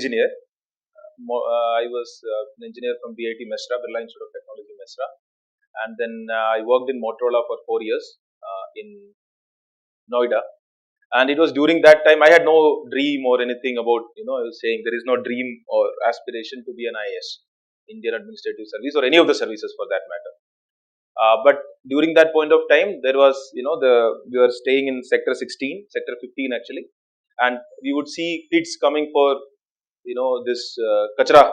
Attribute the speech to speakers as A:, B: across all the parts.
A: engineer. I was an engineer from BIT Mesra, Birla Institute of Technology Mesra, and then I worked in Motorola for 4 years in Noida. And it was during that time I had no dream or anything about, I was saying there is no dream or aspiration to be an IAS, Indian Administrative Service, or any of the services for that matter. But during that point of time, there was, we were staying in sector 16, sector 15 actually, and we would see kids coming for, this kachra,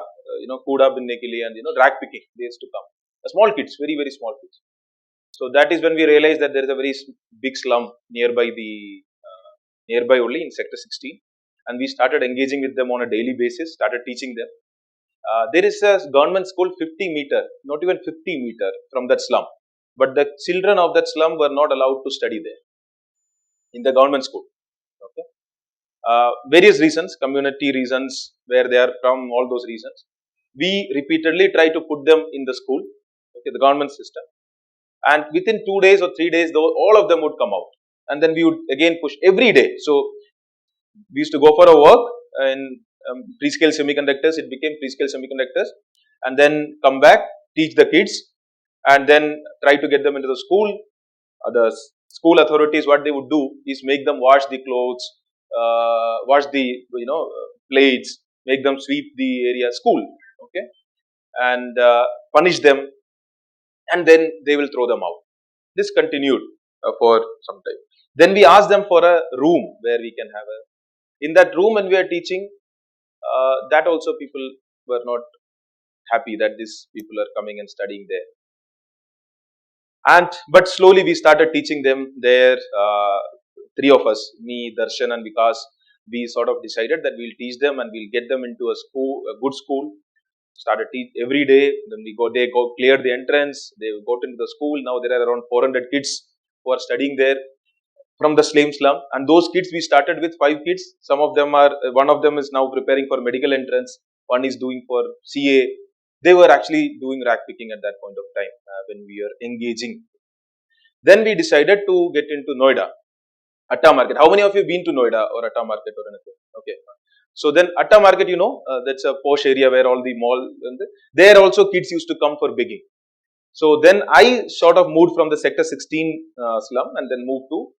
A: kuda binne ke liye, and rag picking. They used to come. Small kids, very very small kids. So that is when we realized that there is a very big slum nearby only in sector 16, and we started engaging with them on a daily basis. Started teaching them. There is a government school 50 meter, not even 50 meter from that slum. But the children of that slum were not allowed to study there in the government school. Okay, various reasons, community reasons, where they are from, all those reasons. We repeatedly try to put them in the school, okay, the government system, and within 2 days or 3 days, though, all of them would come out, and then we would again push every day. So we used to go for a work in pre-scale semiconductors. It became pre-scale semiconductors, and then come back, teach the kids, and then try to get them into the school. The school authorities, what they would do is make them wash the clothes, wash the plates, make them sweep the area school, okay, and punish them, and then they will throw them out. This continued for some time. Then we asked them for a room where we can have a. In that room, when we are teaching, that also people were not happy that these people are coming and studying there. But slowly we started teaching them there. Three of us, me, Darshan, and Vikas, we sort of decided that we'll teach them and we'll get them into a school, a good school. Started teach every day. Then they go clear the entrance. They got into the school. Now there are around 400 kids who are studying there from the same slum. And those kids, we started with 5 kids. Some of them are, one of them is now preparing for medical entrance. One is doing for CA. They were actually doing rack picking at that point of time when we were engaging. Then we decided to get into Noida, Atta Market. How many of you have been to Noida or Atta Market or anything? Okay. So then Atta Market, that's a posh area where all the mall, there also kids used to come for begging. So then I sort of moved from the sector 16 slum and then moved to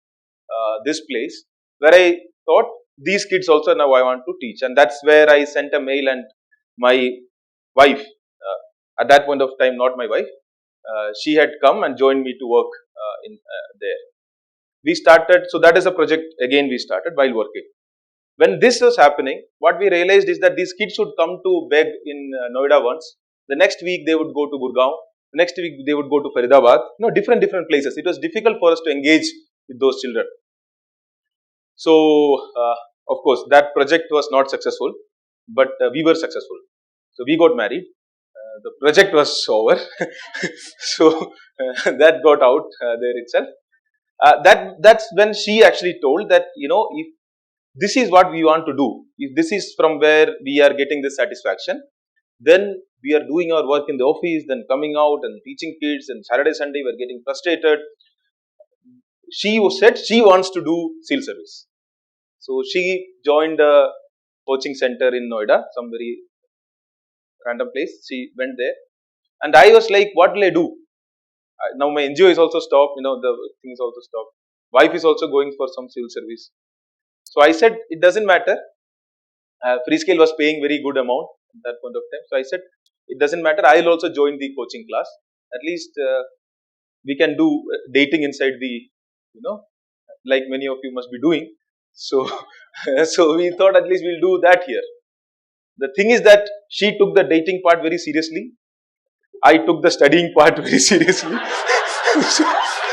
A: this place where I thought these kids also now I want to teach, and that's where I sent a mail, and my wife, at that point of time, not my wife, she had come and joined me to work in there. We started, so that is a project again we started while working. When this was happening, what we realized is that these kids would come to beg in Noida once. The next week they would go to Gurgaon. The next week they would go to Faridabad. Different places. It was difficult for us to engage with those children. So, of course, that project was not successful, but we were successful. So we got married. The project was over. So that got out there itself. That's when she actually told that, if this is what we want to do, if this is from where we are getting this satisfaction, then we are doing our work in the office, then coming out and teaching kids, and Saturday, Sunday we are getting frustrated. She said she wants to do SEAL service. So she joined a coaching center in Noida, some very random place. She went there, and I was like, what will I do? Now my NGO is also stopped, the thing is also stopped. Wife is also going for some SEAL service. So I said, it doesn't matter. Freescale was paying very good amount at that point of time. So I said, it doesn't matter. I will also join the coaching class. At least we can do dating inside the, like many of you must be doing. So, so we thought at least we'll do that here. The thing is that she took the dating part very seriously. I took the studying part very seriously.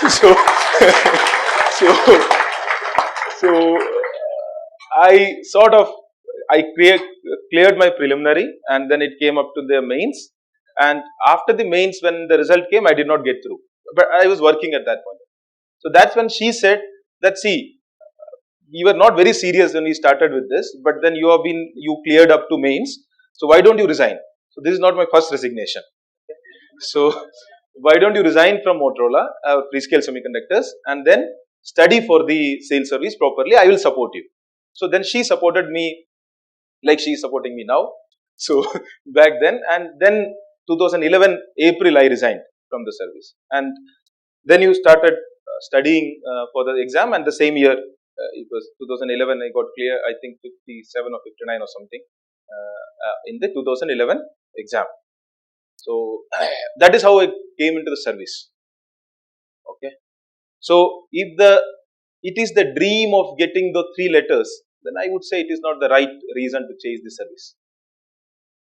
A: So I sort of, cleared my preliminary, and then it came up to the mains. And after the mains, when the result came, I did not get through. But I was working at that point. So that's when she said that, see, we were not very serious when we started with this, but then you cleared up to mains. So why don't you resign? So this is not my first resignation. So why don't you resign from Motorola, Freescale Semiconductors, and then study for the sales service properly? I will support you. So then she supported me like she is supporting me now. So back then, and then 2011 April, I resigned from the service, and then you started studying for the exam, and the same year, it was 2011, I got clear, I think 57 or 59 or something in the 2011 exam. So that is how I came into the service. Okay. So if it is the dream of getting the 3 letters, then I would say it is not the right reason to chase the service.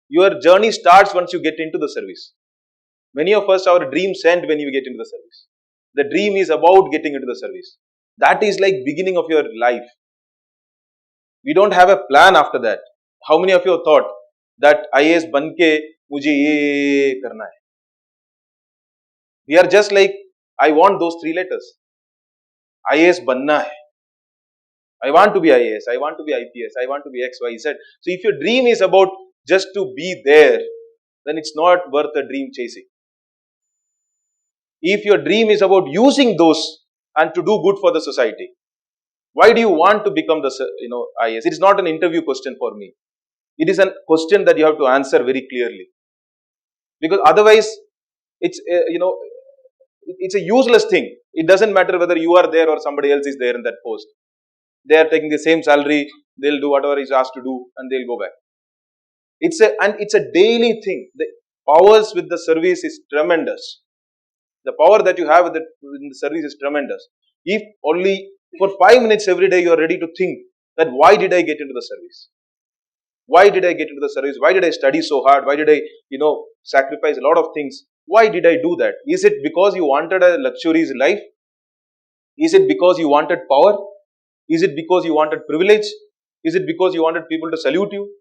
A: Your journey starts once you get into the service. Many of us, our dreams end when you get into the service. The dream is about getting into the service. That is like beginning of your life. We don't have a plan after that. How many of you have thought that IAS banke mujhe ye karna hai? We are just like, I want those 3 letters. IAS banna hai. I want to be IAS, I want to be IPS, I want to be X, Y, Z. So if your dream is about just to be there, then it's not worth a dream chasing. If your dream is about using those and to do good for the society, why do you want to become the IAS? It is not an interview question for me. It is a question that you have to answer very clearly, because otherwise it's it's a useless thing. It doesn't matter whether you are there or somebody else is there in that post. They are taking the same salary, they'll do whatever is asked to do, and they'll go back. It's a daily thing. The powers with the service is tremendous. The power that you have in the service is tremendous. If only for 5 minutes every day you are ready to think that why did I get into the service? Why did I get into the service? Why did I study so hard? Why did I, sacrifice a lot of things? Why did I do that? Is it because you wanted a luxurious life? Is it because you wanted power? Is it because you wanted privilege? Is it because you wanted people to salute you?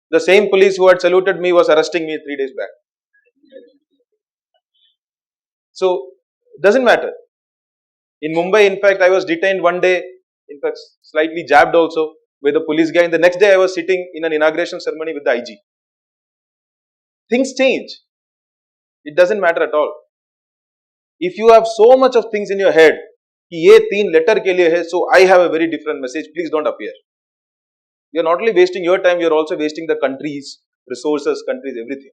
A: The same police who had saluted me was arresting me 3 days back. So, doesn't matter. In Mumbai, in fact, I was detained one day, in fact, slightly jabbed also with a police guy. And the next day, I was sitting in an inauguration ceremony with the IG. Things change. It doesn't matter at all. If you have so much of things in your head, ye 3 letter ke liye hai, so I have a very different message, please don't appear. You are not only wasting your time, you are also wasting the country's resources, country's everything.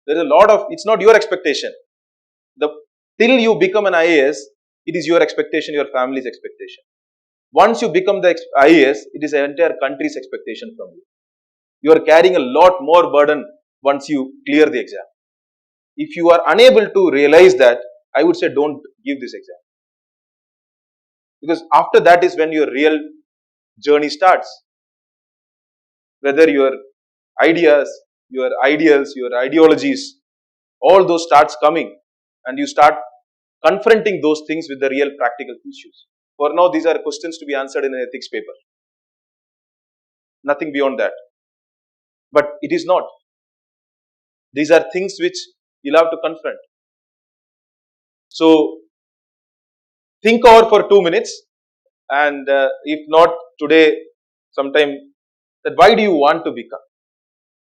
A: There is a lot of, it's not your expectation. Till you become an IAS, it is your expectation, your family's expectation. Once you become the IAS, it is the entire country's expectation from you. You are carrying a lot more burden once you clear the exam. If you are unable to realize that, I would say don't give this exam. Because after that is when your real journey starts. Whether your ideas, your ideals, your ideologies, all those starts coming, and you start confronting those things with the real practical issues. For now, these are questions to be answered in an ethics paper. Nothing beyond that. But it is not. These are things which you'll have to confront. So, think over for 2 minutes, and if not today, sometime, that why do you want to become?